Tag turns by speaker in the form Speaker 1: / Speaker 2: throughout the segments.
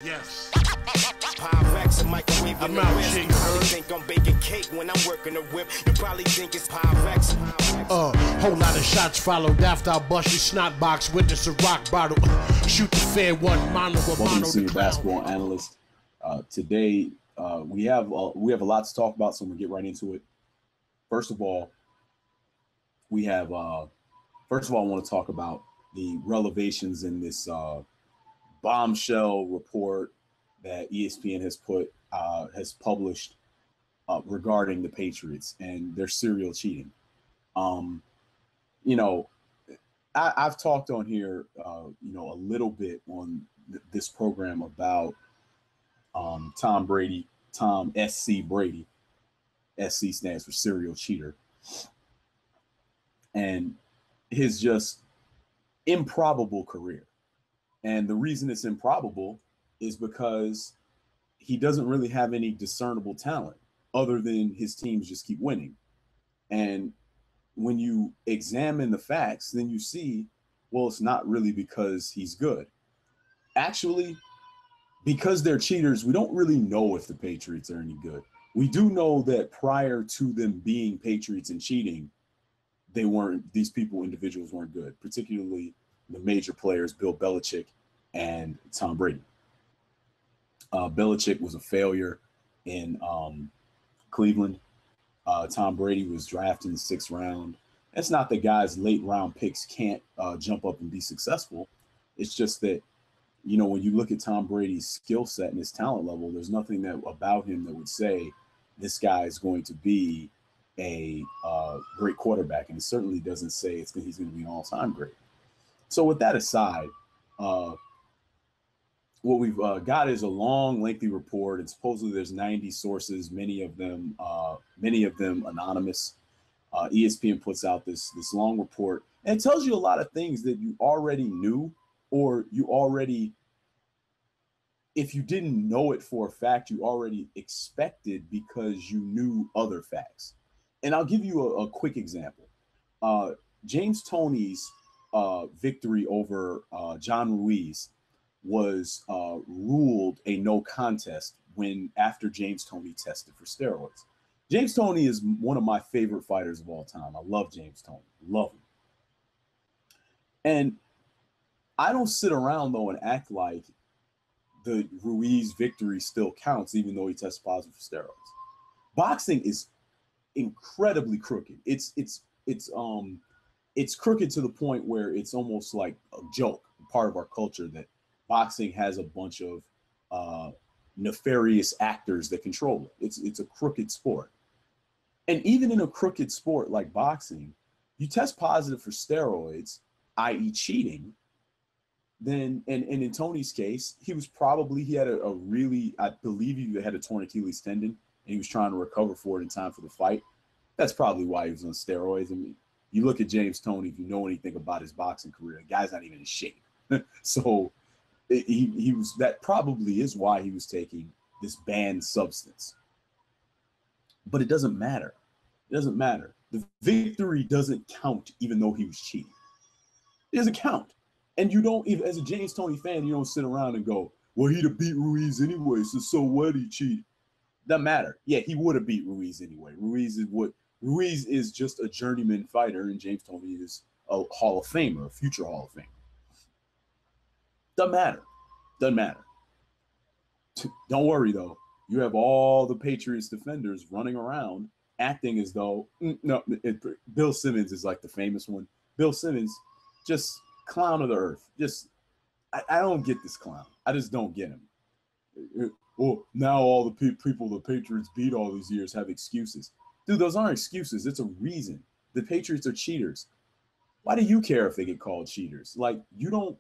Speaker 1: Yes.
Speaker 2: Pyrex, a microwave in
Speaker 1: I'm
Speaker 2: the
Speaker 1: out,
Speaker 2: whip.
Speaker 1: G.
Speaker 2: You probably think I'm baking cake when I'm working the whip. You probably think it's Pyrex.
Speaker 1: Whole lot of shots followed after I bust your snot box with this rock bottle. Shoot the fair one, mono a
Speaker 3: Welcome
Speaker 1: mono
Speaker 3: to Senior
Speaker 1: the
Speaker 3: Basketball Analyst. Today we have a lot to talk about, so I'm gonna get right into it. First of all, I want to talk about the revelations in this bombshell report that ESPN has published regarding the Patriots and their serial cheating. I've talked on here, a little bit on this program about Tom Brady, Tom SC Brady. SC stands for serial cheater, and his just improbable career. And the reason it's improbable is because he doesn't really have any discernible talent other than his teams just keep winning. And when you examine the facts, then you see, well, it's not really because he's good. Actually, because they're cheaters, we don't really know if the Patriots are any good. We do know that prior to them being Patriots and cheating, these individuals weren't good, particularly the major players, Bill Belichick and Tom Brady. Belichick was a failure in Cleveland. Tom Brady was drafted in the 6th round. It's not that guys' late round picks can't jump up and be successful. It's just that, when you look at Tom Brady's skill set and his talent level, there's nothing about him that would say this guy is going to be a great quarterback. And it certainly doesn't say he's going to be an all-time great. So with that aside, what we've got is a long, lengthy report, and supposedly there's 90 sources, many of them anonymous. ESPN puts out this long report, and it tells you a lot of things that you already knew, or if you didn't know it for a fact, you already expected because you knew other facts. And I'll give you a quick example. James Toney's victory over John Ruiz was ruled a no contest after James Toney tested for steroids. James Toney is one of my favorite fighters of all time. I love James Toney. Love him. And I don't sit around, though, and act like the Ruiz victory still counts, even though he tested positive for steroids. Boxing is incredibly crooked. It's crooked to the point where it's almost like a joke, part of our culture, that boxing has a bunch of nefarious actors that control it. It's a crooked sport. And even in a crooked sport like boxing, you test positive for steroids, i.e. cheating, then, and in Tony's case, he had I believe he had a torn Achilles tendon, and he was trying to recover for it in time for the fight. That's probably why he was on steroids. I mean, you look at James Toney, if you know anything about his boxing career, the guy's not even in shape. So that probably is why he was taking this banned substance. But it doesn't matter. It doesn't matter. The victory doesn't count, even though he was cheating. It doesn't count. And you don't, even as a James Toney fan, you don't sit around and go, well, he'd have beat Ruiz anyway, so what, he cheated. Doesn't matter. Yeah, he would have beat Ruiz anyway. Ruiz is just a journeyman fighter, and James Toney is a Hall of Famer, a future Hall of Famer. Doesn't matter. Doesn't matter. Don't worry, though. You have all the Patriots defenders running around acting as though, Bill Simmons is like the famous one. Bill Simmons, just clown of the earth. I don't get this clown. I just don't get him. Well, now all the people the Patriots beat all these years have excuses. Dude, those aren't excuses. It's a reason. The Patriots are cheaters. Why do you care if they get called cheaters? Like, you don't,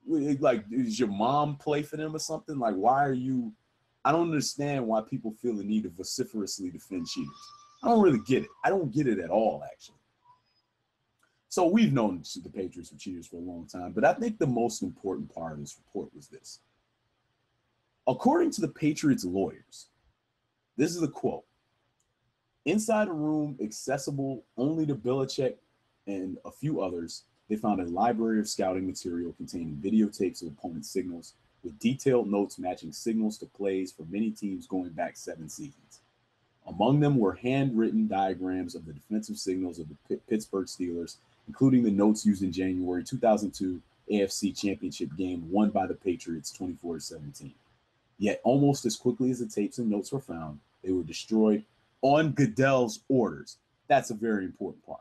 Speaker 3: does your mom play for them or something? Like, I don't understand why people feel the need to vociferously defend cheaters. I don't really get it. I don't get it at all, actually. So we've known the Patriots were cheaters for a long time, but I think the most important part of this report was this. According to the Patriots lawyers, this is a quote: inside a room accessible only to Belichick and a few others, they found a library of scouting material containing videotapes of opponent signals, with detailed notes matching signals to plays for many teams going back 7 seasons. Among them were handwritten diagrams of the defensive signals of the Pittsburgh Steelers, including the notes used in January 2002 AFC Championship game won by the Patriots 24-17. Yet almost as quickly as the tapes and notes were found, they were destroyed on Goodell's orders. That's a very important part.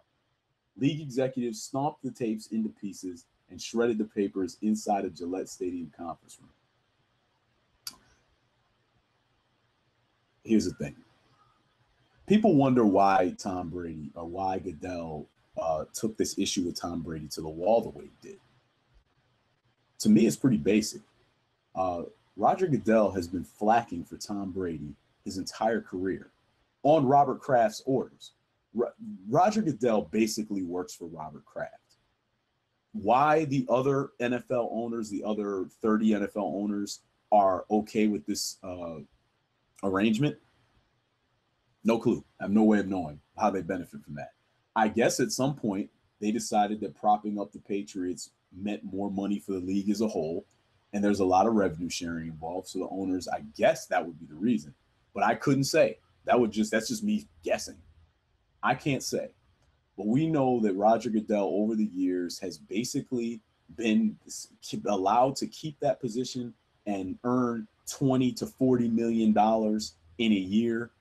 Speaker 3: League executives stomped the tapes into pieces and shredded the papers inside a Gillette Stadium conference room. Here's the thing. People wonder why Tom Brady or why Goodell took this issue with Tom Brady to the wall the way he did. To me, it's pretty basic. Roger Goodell has been flacking for Tom Brady his entire career on Robert Kraft's orders. Roger Goodell basically works for Robert Kraft. Why the other NFL owners, the other 30 NFL owners, are okay with this arrangement, no clue. I have no way of knowing how they benefit from that. I guess at some point they decided that propping up the Patriots meant more money for the league as a whole, and there's a lot of revenue sharing involved. So the owners, I guess that would be the reason. But I couldn't say. That's just me guessing. I can't say. But we know that Roger Goodell over the years has basically been allowed to keep that position and earn $20 to $40 million in a year,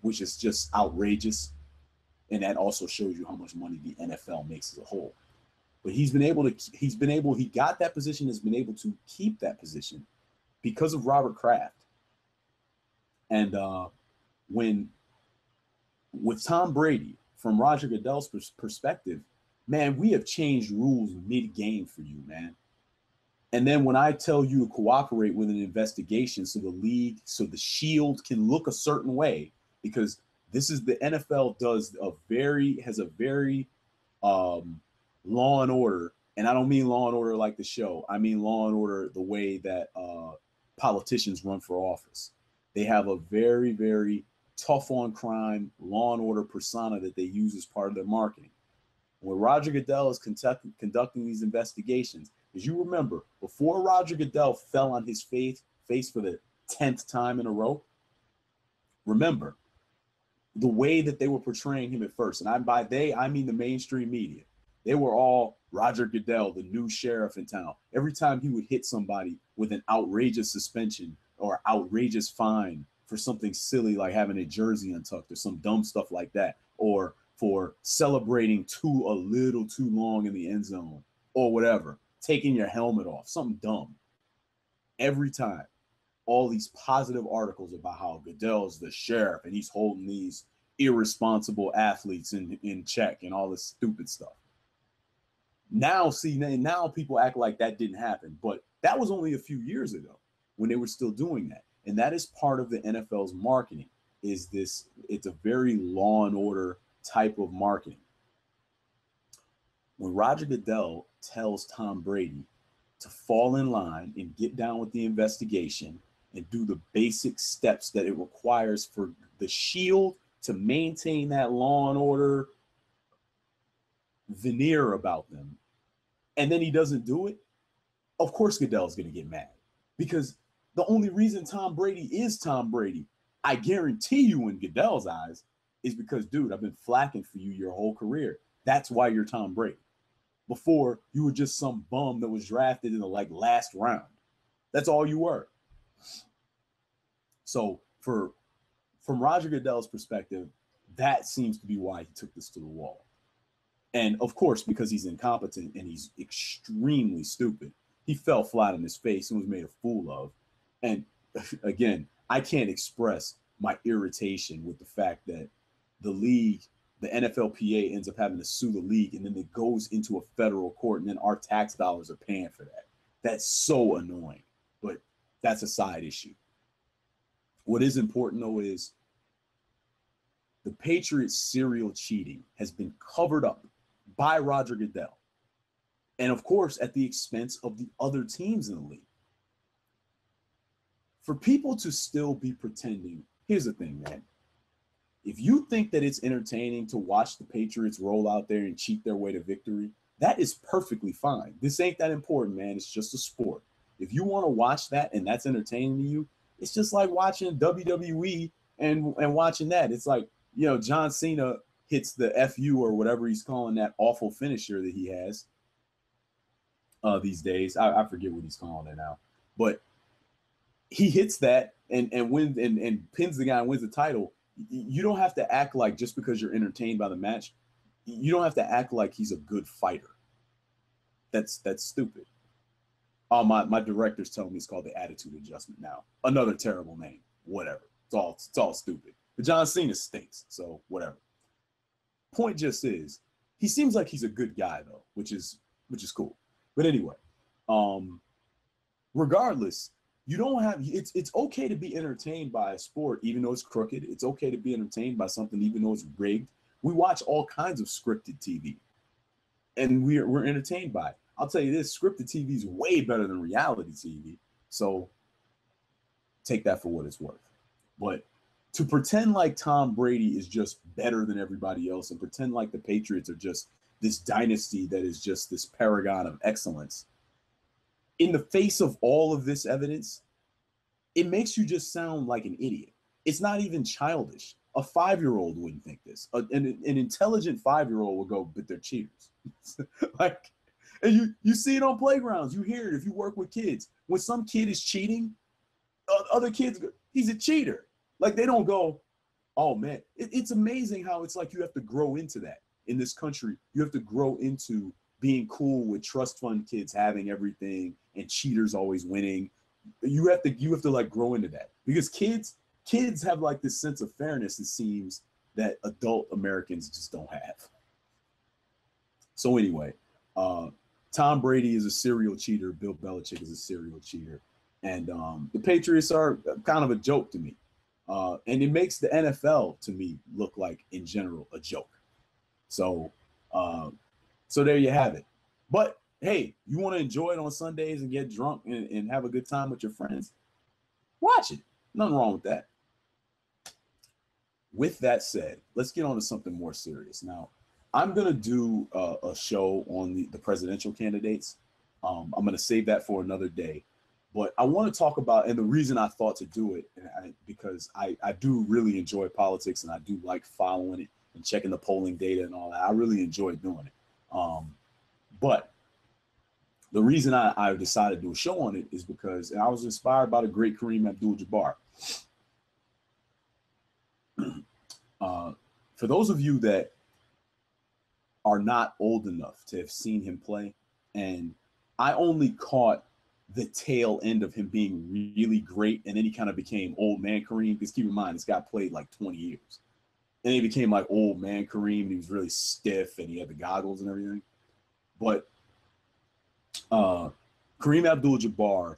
Speaker 3: which is just outrageous. And that also shows you how much money the NFL makes as a whole. But he got that position, has been able to keep that position because of Robert Kraft. And with Tom Brady, from Roger Goodell's perspective, man, we have changed rules mid-game for you, man. And then when I tell you to cooperate with an investigation so the shield can look a certain way, because this is the NFL has a very Law and Order, and I don't mean Law and Order like the show. I mean Law and Order the way that politicians run for office. They have a very, very tough on crime, Law and Order persona that they use as part of their marketing. When Roger Goodell is conducting these investigations, as you remember, before Roger Goodell fell on his face for the 10th time in a row, remember the way that they were portraying him at first. And by they, I mean the mainstream media. They were all Roger Goodell, the new sheriff in town. Every time he would hit somebody with an outrageous suspension or outrageous fine for something silly like having a jersey untucked or some dumb stuff like that, or for celebrating a little too long in the end zone or whatever, taking your helmet off, something dumb. Every time, all these positive articles about how Goodell's the sheriff and he's holding these irresponsible athletes in check and all this stupid stuff. Now people act like that didn't happen, but that was only a few years ago when they were still doing that. And that is part of the NFL's marketing, it's a very Law and Order type of marketing. When Roger Goodell tells Tom Brady to fall in line and get down with the investigation and do the basic steps that it requires for the shield to maintain that Law and Order veneer about them, and then he doesn't do it, of course Goodell's going to get mad, because the only reason Tom Brady is Tom Brady, I guarantee you in Goodell's eyes, is because, dude, I've been flacking for you your whole career. That's why you're Tom Brady. Before, you were just some bum that was drafted in the last round. That's all you were. So from Roger Goodell's perspective, that seems to be why he took this to the wall. And of course, because he's incompetent and he's extremely stupid, he fell flat on his face and was made a fool of. And again, I can't express my irritation with the fact that the league, the NFLPA, ends up having to sue the league, and then it goes into a federal court, and then our tax dollars are paying for that. That's so annoying, but that's a side issue. What is important, though, is the Patriots' serial cheating has been covered up by Roger Goodell, and of course, at the expense of the other teams in the league. For people to still be pretending, here's the thing, man. If you think that it's entertaining to watch the Patriots roll out there and cheat their way to victory, that is perfectly fine. This ain't that important, man. It's just a sport. If you want to watch that and that's entertaining to you, it's just like watching WWE and watching that. It's like, you know, John Cena hits the FU or whatever he's calling that awful finisher that he has these days. I forget what he's calling it now, but he hits that and wins and pins the guy and wins the title. You don't have to act like just because you're entertained by the match, you don't have to act like he's a good fighter. That's stupid. Oh, my director's telling me it's called the attitude adjustment now. Another terrible name. Whatever. It's all stupid. But John Cena stinks, so whatever. Point just is, he seems like he's a good guy though, which is cool. But anyway, regardless, you don't have it's okay to be entertained by a sport even though it's crooked. It's okay to be entertained by something even though it's rigged. We watch all kinds of scripted TV, and we're entertained by it. I'll tell you this, scripted TV is way better than reality TV. So take that for what it's worth. But to pretend like Tom Brady is just better than everybody else and pretend like the Patriots are just this dynasty that is just this paragon of excellence, in the face of all of this evidence, it makes you just sound like an idiot. It's not even childish. A 5-year-old wouldn't think this. An intelligent 5-year-old will go, but they're cheaters. Like, and you see it on playgrounds. You hear it if you work with kids. When some kid is cheating, other kids go, he's a cheater. Like, they don't go, oh man. It's amazing how it's like you have to grow into that in this country. You have to grow into being cool with trust fund kids having everything and cheaters always winning. You have to like grow into that, because kids have like this sense of fairness, it seems, that adult Americans just don't have. So anyway, Tom Brady is a serial cheater. Bill Belichick is a serial cheater. And the Patriots are kind of a joke to me. And it makes the NFL, to me, look like, in general, a joke. So there you have it. But, hey, you want to enjoy it on Sundays and get drunk and have a good time with your friends? Watch it. Nothing wrong with that. With that said, let's get on to something more serious. Now, I'm going to do a show on the presidential candidates. I'm going to save that for another day. But I want to talk about, and the reason I thought to do it, because I do really enjoy politics and I do like following it and checking the polling data and all that. I really enjoy doing it. But the reason I decided to do a show on it is because I was inspired by the great Kareem Abdul-Jabbar. For those of you that are not old enough to have seen him play, and I only caught the tail end of him being really great, and then he kind of became old man Kareem, because keep in mind, this guy played like 20 years. And he became like old man Kareem, and he was really stiff, and he had the goggles and everything. But Kareem Abdul-Jabbar,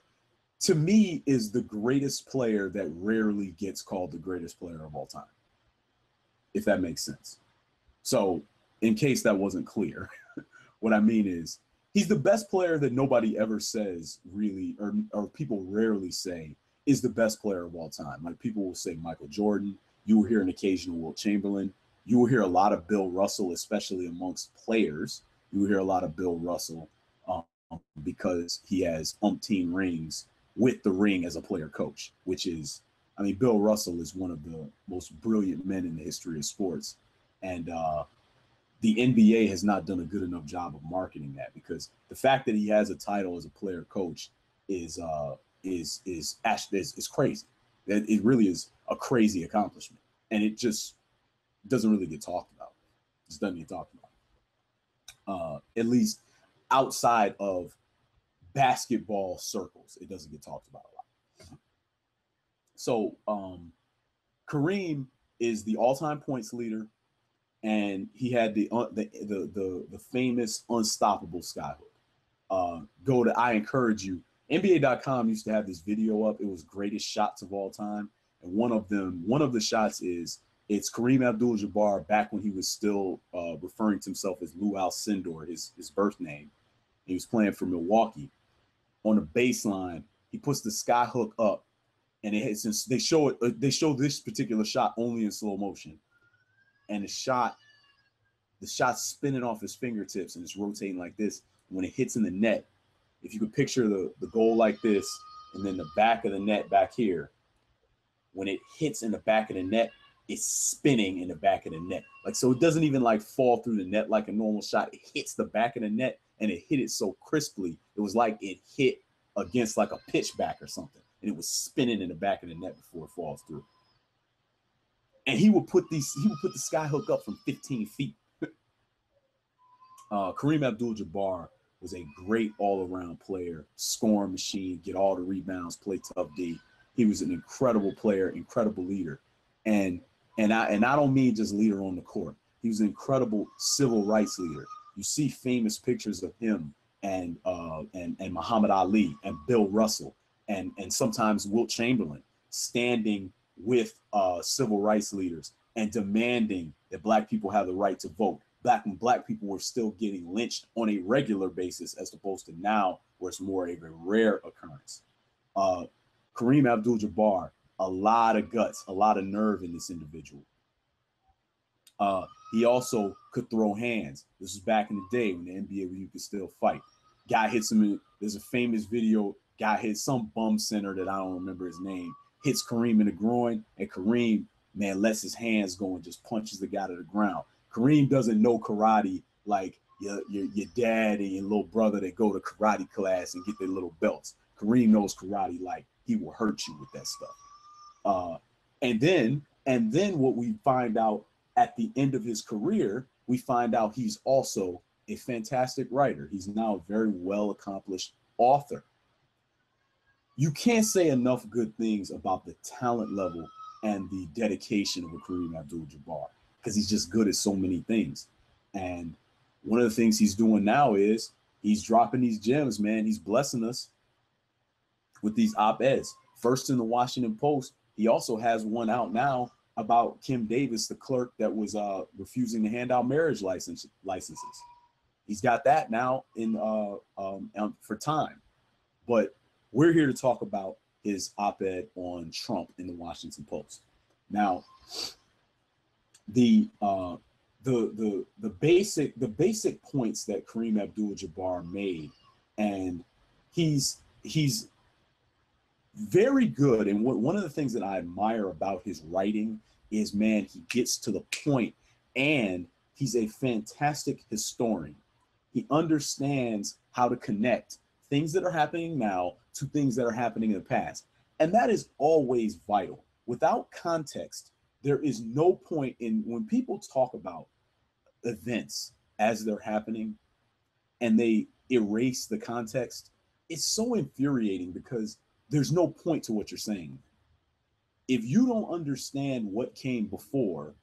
Speaker 3: to me, is the greatest player that rarely gets called the greatest player of all time, if that makes sense. So in case that wasn't clear, what I mean is he's the best player that nobody ever says really, or people rarely say is the best player of all time. Like, people will say Michael Jordan. You will hear an occasional Wilt Chamberlain. You will hear a lot of Bill Russell, especially amongst players. You will hear a lot of Bill Russell because he has umpteen rings with the ring as a player coach, which is, I mean, Bill Russell is one of the most brilliant men in the history of sports. And the NBA has not done a good enough job of marketing that, because the fact that he has a title as a player coach is crazy. It really is a crazy accomplishment, and it just doesn't really get talked about. It just doesn't get talked about. At least outside of basketball circles, it doesn't get talked about a lot. So Kareem is the all-time points leader, and he had the famous unstoppable skyhook. I encourage you. NBA.com used to have this video up. It was greatest shots of all time, and one of the shots it's Kareem Abdul-Jabbar back when he was still referring to himself as Lou Alcindor, his birth name. He was playing for Milwaukee. On the baseline, he puts the skyhook up, and they show this particular shot only in slow motion, and the shot's spinning off his fingertips and it's rotating like this. When it hits in the net, if you could picture the goal like this, and then the back of the net back here, when it hits in the back of the net, it's spinning in the back of the net. Like, so it doesn't even like fall through the net like a normal shot. It hits the back of the net, and it hit it so crisply. It was like it hit against like a pitch back or something, and it was spinning in the back of the net before it falls through. And he would put the sky hook up from 15 feet. Kareem Abdul-Jabbar was a great all-around player, scoring machine, get all the rebounds, play tough D. He was an incredible player, incredible leader. And I don't mean just leader on the court. He was an incredible civil rights leader. You see famous pictures of him and Muhammad Ali and Bill Russell and sometimes Wilt Chamberlain standing with civil rights leaders and demanding that Black people have the right to vote. When Black people were still getting lynched on a regular basis, as opposed to now, where it's more of a rare occurrence. Kareem Abdul-Jabbar, a lot of guts, a lot of nerve in this individual. He also could throw hands. This was back in the day when the NBA, where you could still fight. Guy hits him. There's a famous video. Guy hits some bum center that I don't remember his name. Hits Kareem in the groin, and Kareem, man, lets his hands go and just punches the guy to the ground. Kareem doesn't know karate like your dad and your little brother that go to karate class and get their little belts. Kareem knows karate like he will hurt you with that stuff. And then what we find out at the end of his career, we find out he's also a fantastic writer. He's now a very well accomplished author. You can't say enough good things about the talent level and the dedication of a Kareem Abdul-Jabbar, because he's just good at so many things. And one of the things he's doing now is he's dropping these gems, man. He's blessing us with these op-eds. First in the Washington Post, he also has one out now about Kim Davis, the clerk that was refusing to hand out marriage licenses. He's got that now in for Time. But we're here to talk about his op-ed on Trump in the Washington Post. Now, the basic points that Kareem Abdul-Jabbar made, and he's very good. And one of the things that I admire about his writing is, man, he gets to the point, and he's a fantastic historian. He understands how to connect things that are happening now to things that are happening in the past. And that is always vital. Without context, there is no point in when people talk about events as they're happening and they erase the context. It's so infuriating because there's no point to what you're saying. If you don't understand what came before,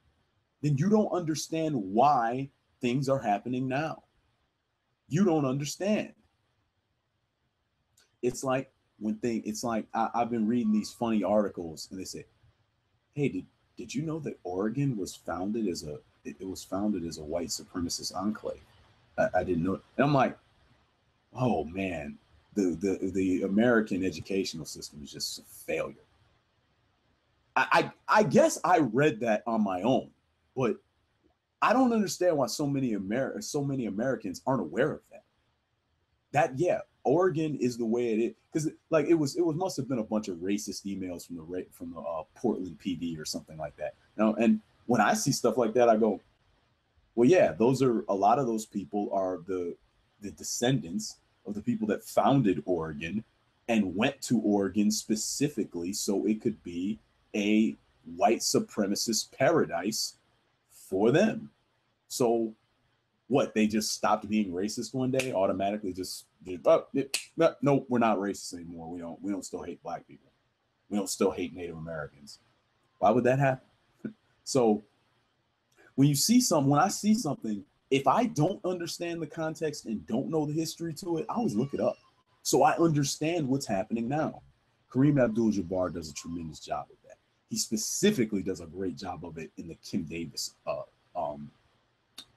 Speaker 3: then you don't understand why things are happening now. You don't understand. It's like I've been reading these funny articles and they say, hey, did you know that Oregon was founded as a white supremacist enclave? I didn't know it. And I'm like, oh man, the American educational system is just a failure. I guess I read that on my own, but I don't understand why so many Americans aren't aware of that. Yeah, Oregon is the way it is, because like it must have been a bunch of racist emails from the Portland PD or something like that. And when I see stuff like that, I go, well, yeah, a lot of those people are the descendants of the people that founded Oregon and went to Oregon specifically so it could be a white supremacist paradise for them. So what, they just stopped being racist one day, automatically no, we're not racist anymore. We don't still hate black people. We don't still hate Native Americans. Why would that happen? So when I see something, if I don't understand the context and don't know the history to it, I always look it up so I understand what's happening now. Kareem Abdul-Jabbar does a tremendous job of that. He specifically does a great job of it in the Kim Davis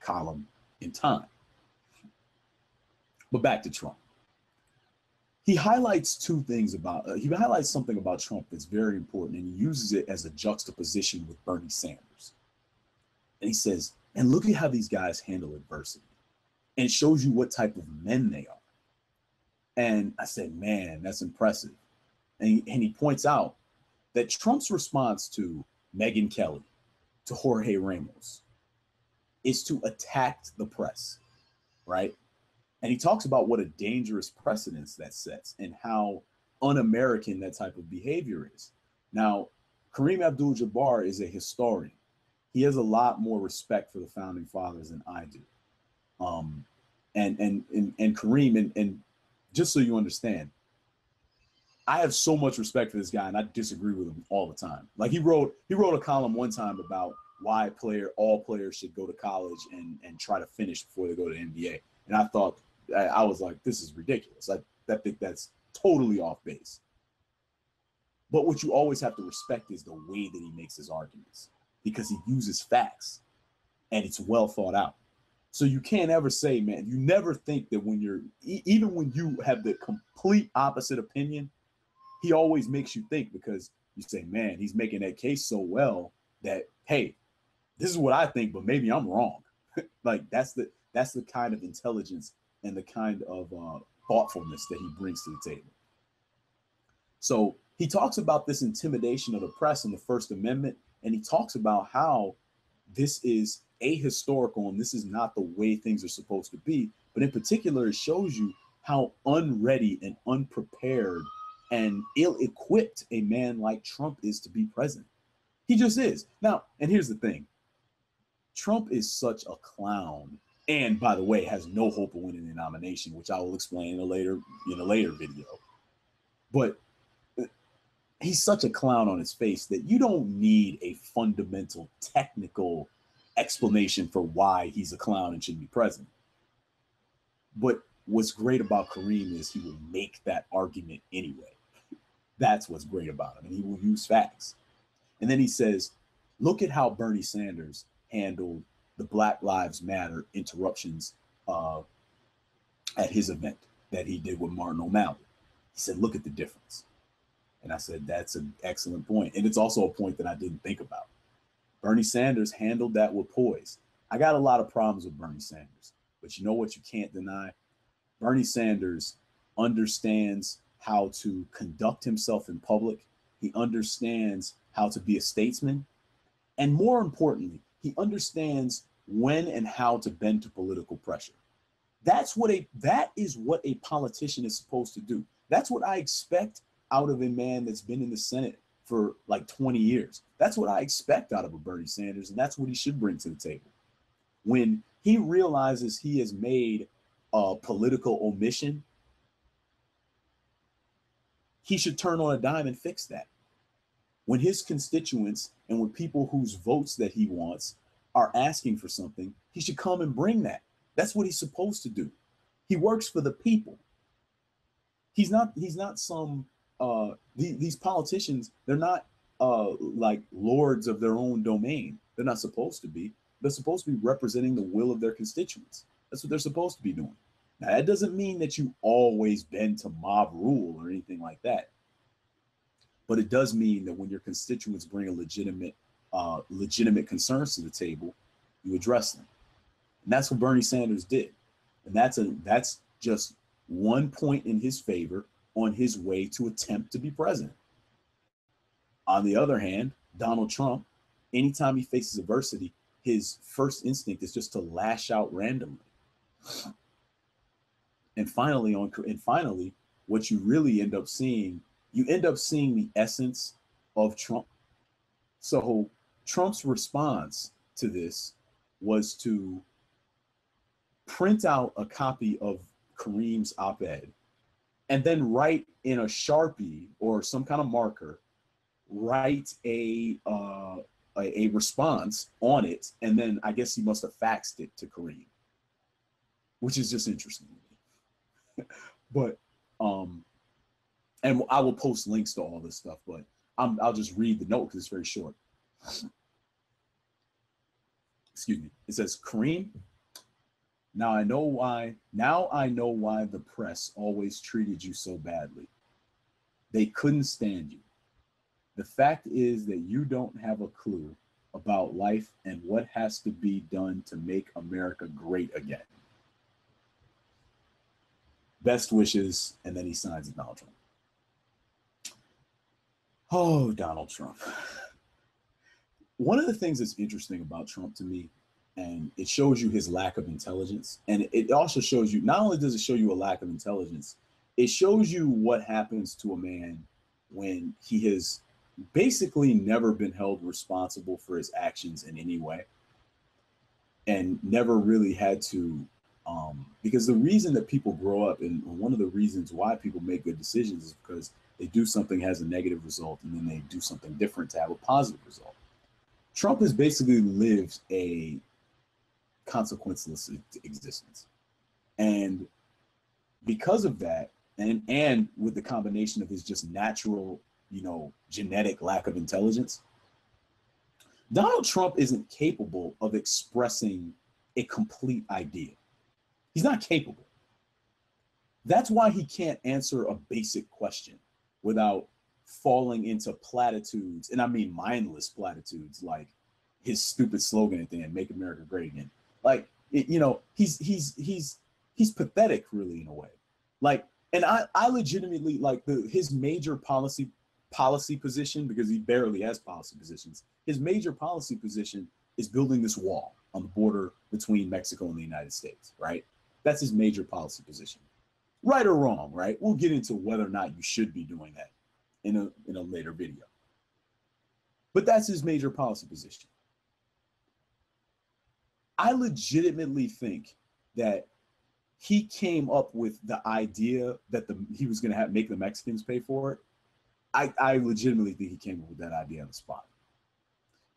Speaker 3: column in Time. But back to Trump. He highlights something about Trump that's very important, and he uses it as a juxtaposition with Bernie Sanders. And he says, and look at how these guys handle adversity. And it shows you what type of men they are. And I said, man, that's impressive. And he points out that Trump's response to Megyn Kelly, to Jorge Ramos, is to attack the press, right? And he talks about what a dangerous precedence that sets and how un-American that type of behavior is. Now, Kareem Abdul-Jabbar is a historian. He has a lot more respect for the founding fathers than I do. And Kareem, and just so you understand, I have so much respect for this guy, and I disagree with him all the time. Like he wrote a column one time about why all players should go to college and try to finish before they go to the NBA. And I thought, I was like, this is ridiculous. I think that's totally off base. But what you always have to respect is the way that he makes his arguments, because he uses facts and it's well thought out. So you can't ever say, man, you never think that when you're, even when you have the complete opposite opinion, he always makes you think, because you say, man, he's making that case so well that, hey, this is what I think, but maybe I'm wrong. Like that's the kind of intelligence and the kind of thoughtfulness that he brings to the table. So he talks about this intimidation of the press in the First Amendment, and he talks about how this is ahistorical and this is not the way things are supposed to be. But in particular, it shows you how unready and unprepared and ill-equipped a man like Trump is to be president. He just is. Now, and here's the thing. Trump is such a clown, and by the way, has no hope of winning the nomination, which I will explain in a later video. But he's such a clown on his face that you don't need a fundamental technical explanation for why he's a clown and shouldn't be president. But what's great about Kareem is he will make that argument anyway. That's what's great about him, and he will use facts. And then he says, look at how Bernie Sanders handled the Black Lives Matter interruptions at his event that he did with Martin O'Malley. He said, look at the difference. And I said, that's an excellent point. And it's also a point that I didn't think about. Bernie Sanders handled that with poise. I got a lot of problems with Bernie Sanders, but you know what you can't deny? Bernie Sanders understands how to conduct himself in public. He understands how to be a statesman. And more importantly, he understands when and how to bend to political pressure. That is what a politician is supposed to do. That's what I expect out of a man that's been in the Senate for like 20 years. That's what I expect out of a Bernie Sanders, and that's what he should bring to the table. When he realizes he has made a political omission, he should turn on a dime and fix that. When his constituents and when people whose votes that he wants are asking for something, he should come and bring that. That's what he's supposed to do. He works for the people. He's not some these politicians, they're not like lords of their own domain. They're not supposed to be. They're supposed to be representing the will of their constituents. That's what they're supposed to be doing. Now, that doesn't mean that you always bend to mob rule or anything like that. But it does mean that when your constituents bring a legitimate concerns to the table, you address them. And that's what Bernie Sanders did. And that's just one point in his favor on his way to attempt to be president. On the other hand, Donald Trump, anytime he faces adversity, his first instinct is just to lash out randomly. And finally, what you really end up seeing, the essence of Trump. So Trump's response to this was to print out a copy of Kareem's op-ed and then write in a Sharpie or some kind of marker, write a response on it, and then I guess he must have faxed it to Kareem, which is just interesting to me. But and I will post links to all this stuff, but I'll just read the note because it's very short. Excuse me. It says, Kareem, now I know why the press always treated you so badly. They couldn't stand you. The fact is that you don't have a clue about life and what has to be done to make America great again. Best wishes, and then he signs with Donald Trump. Oh, Donald Trump. One of the things that's interesting about Trump to me, and it shows you his lack of intelligence, and it also shows you, not only does it show you a lack of intelligence, it shows you what happens to a man when he has basically never been held responsible for his actions in any way and never really had to, because the reason that people grow up, and one of the reasons why people make good decisions, is because they do something has a negative result and then they do something different to have a positive result. Trump has basically lived a consequenceless existence. And because of that, and with the combination of his just natural, genetic lack of intelligence, Donald Trump isn't capable of expressing a complete idea. He's not capable. That's why he can't answer a basic question without falling into platitudes, and I mean mindless platitudes, like his stupid slogan at the end, "Make America Great Again." Like, he's pathetic, really, in a way. Like, and I legitimately like his major policy position, because he barely has policy positions. His major policy position is building this wall on the border between Mexico and the United States, right? That's his major policy position. Right or wrong, right? We'll get into whether or not you should be doing that in a later video. But that's his major policy position. I legitimately think that he came up with the idea that he was going to make the Mexicans pay for it. I legitimately think he came up with that idea on the spot.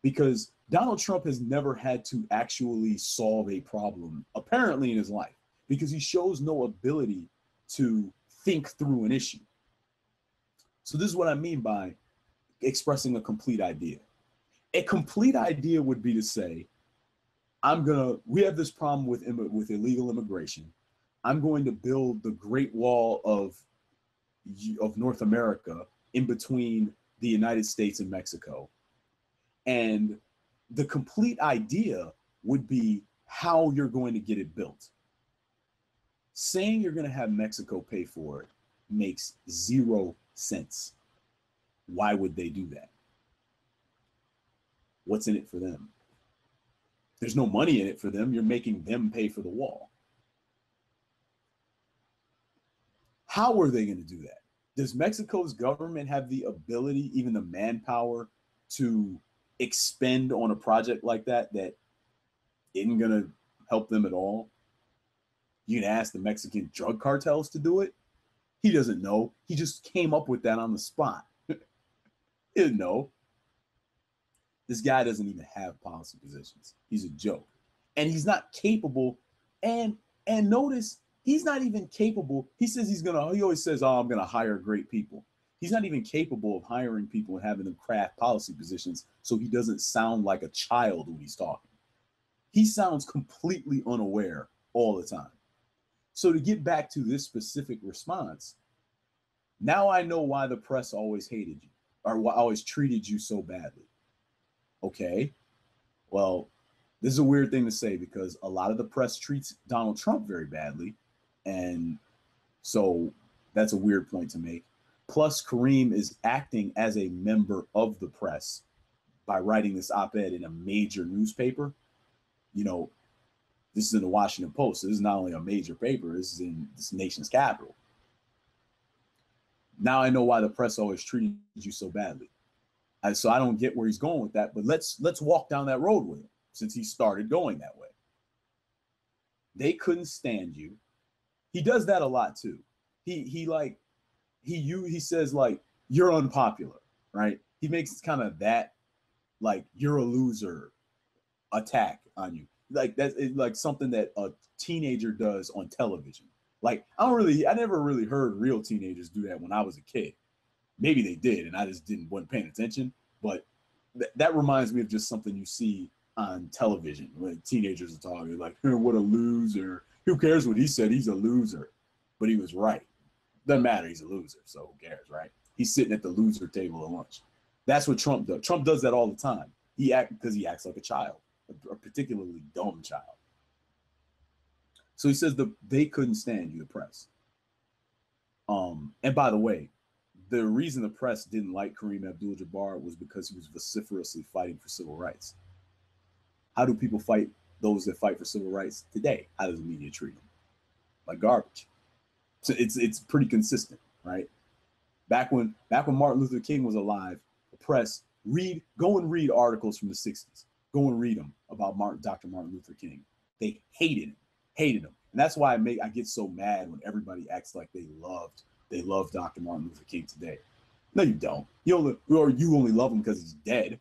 Speaker 3: Because Donald Trump has never had to actually solve a problem, apparently, in his life, because he shows no ability to think through an issue. So this is what I mean by expressing a complete idea. A complete idea would be to say, we have this problem with illegal immigration. I'm going to build the Great Wall of North America in between the United States and Mexico. And the complete idea would be how you're going to get it built. Saying you're going to have Mexico pay for it makes zero sense. Why would they do that? What's in it for them? There's no money in it for them. You're making them pay for the wall. How are they going to do that? Does Mexico's government have the ability, even the manpower, to expend on a project like that isn't going to help them at all? You can ask the Mexican drug cartels to do it. He doesn't know. He just came up with that on the spot. He didn't know. This guy doesn't even have policy positions. He's a joke. And he's not capable. And notice, he's not even capable. He says he always says, I'm going to hire great people. He's not even capable of hiring people and having them craft policy positions, so he doesn't sound like a child when he's talking. He sounds completely unaware all the time. So to get back to this specific response, now I know why the press always hated you, or always treated you so badly. Okay, well, this is a weird thing to say, because a lot of the press treats Donald Trump very badly. And so that's a weird point to make. Plus, Kareem is acting as a member of the press by writing this op-ed in a major newspaper. This is in the Washington Post. So this is not only a major paper, this is in this nation's capital. Now I know why the press always treated you so badly. So I don't get where he's going with that, but let's walk down that road with him, since he started going that way. They couldn't stand you. He does that a lot too. He says, like, you're unpopular, right? He makes kind of that, like, you're a loser attack on you. Like, that's like something that a teenager does on television. Like, I never really heard real teenagers do that when I was a kid. Maybe they did, and I just wasn't paying attention. But that reminds me of just something you see on television when teenagers are talking, like, what a loser. Who cares what he said? He's a loser. But he was right. Doesn't matter. He's a loser, so who cares, right? He's sitting at the loser table at lunch. That's what Trump does. Trump does that all the time. Because he acts like a child, a particularly dumb child. So he says they couldn't stand you, the press. And by the way, the reason the press didn't like Kareem Abdul-Jabbar was because he was vociferously fighting for civil rights. How do people fight those that fight for civil rights today? How does the media treat them? Like garbage. So it's pretty consistent, right? Back when Martin Luther King was alive, the press go and read articles from the 60s. Go and read them about Dr. Martin Luther King. They hated him. And that's why I get so mad when everybody acts like they love Dr. Martin Luther King today. No, you don't. You only love him because he's dead.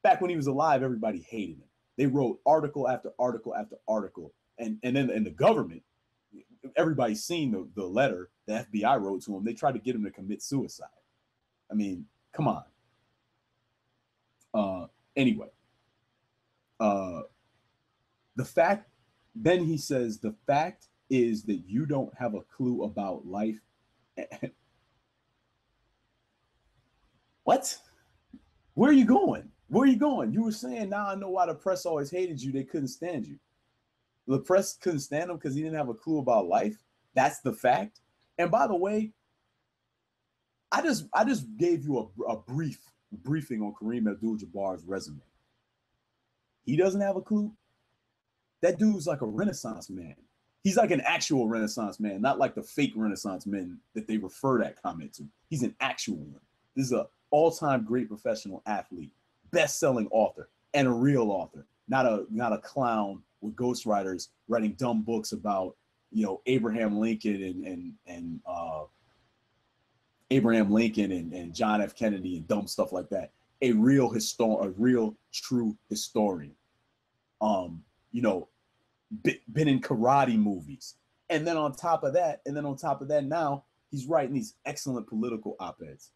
Speaker 3: Back when he was alive, everybody hated him. They wrote article after article after article. And then the government, everybody's seen the letter the FBI wrote to him. They tried to get him to commit suicide. I mean, come on. Anyway, then he says, the fact is that you don't have a clue about life. What? Where are you going? You were saying, now I know why the press always hated you. They couldn't stand you. The press couldn't stand him because he didn't have a clue about life. That's the fact. And by the way, I just gave you a briefing on Kareem Abdul-Jabbar's resume. He doesn't have a clue. That dude's like a Renaissance man. He's like an actual Renaissance man, not like the fake Renaissance men that they refer that comment to. He's an actual one. This is an all-time great professional athlete, best-selling author, and a real author, not a clown with ghostwriters writing dumb books about, Abraham Lincoln and John F. Kennedy and dumb stuff like that. A real true historian. Been in karate movies. And then on top of that, now he's writing these excellent political op-eds.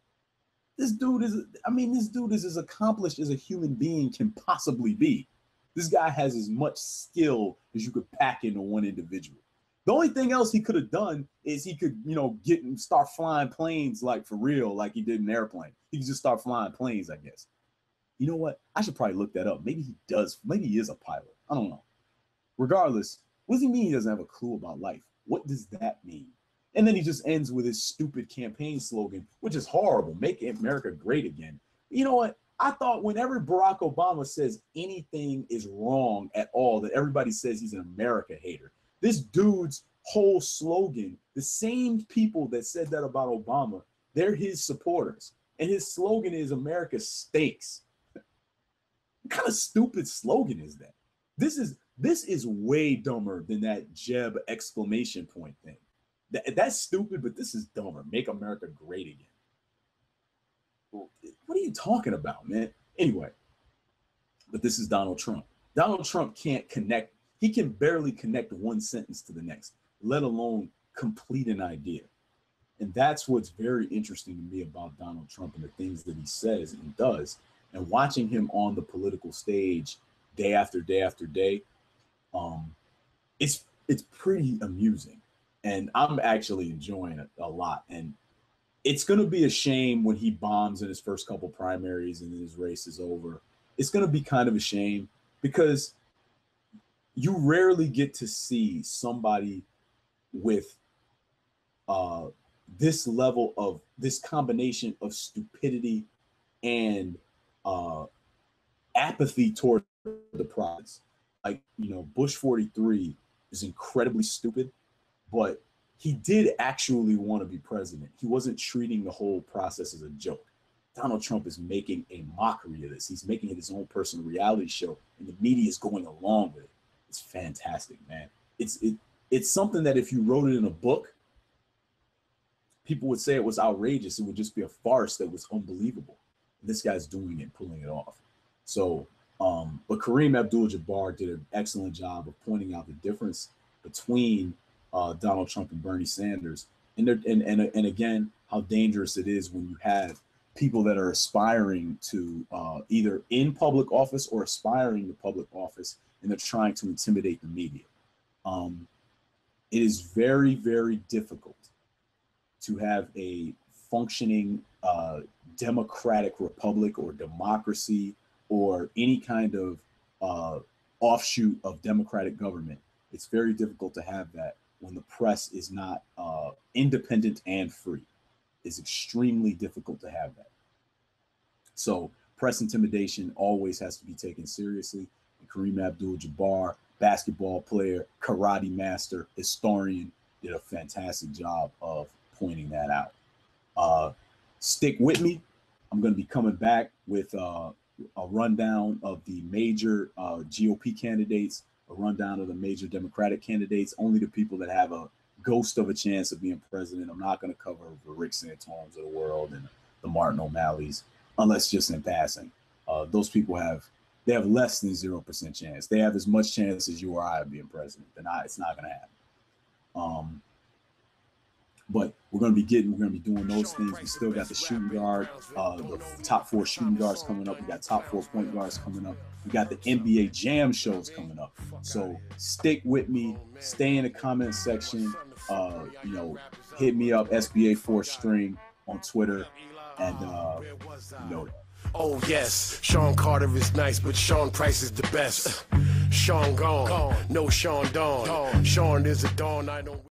Speaker 3: This dude is as accomplished as a human being can possibly be. This guy has as much skill as you could pack into one individual. The only thing else he could have done is he could, get and start flying planes like for real, like he did an airplane. He could just start flying planes, I guess. You know what? I should probably look that up. Maybe he does. Maybe he is a pilot. I don't know. Regardless, what does he mean he doesn't have a clue about life? What does that mean? And then he just ends with his stupid campaign slogan, which is horrible. Make America great again. You know what? I thought whenever Barack Obama says anything is wrong at all, that everybody says he's an America hater. This dude's whole slogan, the same people that said that about Obama, they're his supporters. And his slogan is America stinks. What kind of stupid slogan is that? This is way dumber than that Jeb exclamation point thing. That's stupid, but this is dumber. Make America great again. What are you talking about, man? Anyway, but this is Donald Trump. Donald Trump can't connect. He can barely connect one sentence to the next, let alone complete an idea. And that's what's very interesting to me about Donald Trump and the things that he says and does. And watching him on the political stage day after day after day, it's pretty amusing. And I'm actually enjoying it a lot. And it's going to be a shame when he bombs in his first couple primaries and then his race is over. It's going to be kind of a shame because you rarely get to see somebody with this level of this combination of stupidity and apathy toward the process. Like, Bush 43 is incredibly stupid, but he did actually want to be president. He wasn't treating the whole process as a joke. Donald Trump is making a mockery of this. He's making it his own personal reality show, and the media is going along with it. It's fantastic, man. It's something that if you wrote it in a book, people would say it was outrageous. It would just be a farce that was unbelievable. And this guy's doing it, pulling it off. So, but Kareem Abdul-Jabbar did an excellent job of pointing out the difference between Donald Trump and Bernie Sanders, and again, how dangerous it is when you have people that are aspiring to either in public office or aspiring to public office, and they're trying to intimidate the media. It is very, very difficult to have a functioning democratic republic or democracy or any kind of offshoot of democratic government. It's very difficult to have that when the press is not independent and free. It's extremely difficult to have that. So press intimidation always has to be taken seriously. And Kareem Abdul-Jabbar, basketball player, karate master, historian, did a fantastic job of pointing that out. Stick with me. I'm going to be coming back with a rundown of the major GOP candidates, a rundown of the major Democratic candidates, only the people that have a ghost of a chance of being president. I'm not going to cover the Rick Santorums of the world and the Martin O'Malley's, unless just in passing. Those people have less than 0% chance. They have as much chance as you or I of being president. It's not going to happen. But we're going to be doing those things. We still got the shooting guard, the top 4 shooting guards coming up. We got top 4 point guards coming up. We got the NBA Jam shows coming up. So stick with me. Stay in the comment section. Hit me up, SBA 4th String on Twitter, and
Speaker 1: Oh yes, Sean Carter is nice, but Sean Price is the best. Sean gone, no Sean Dawn. Sean is a dawn I don't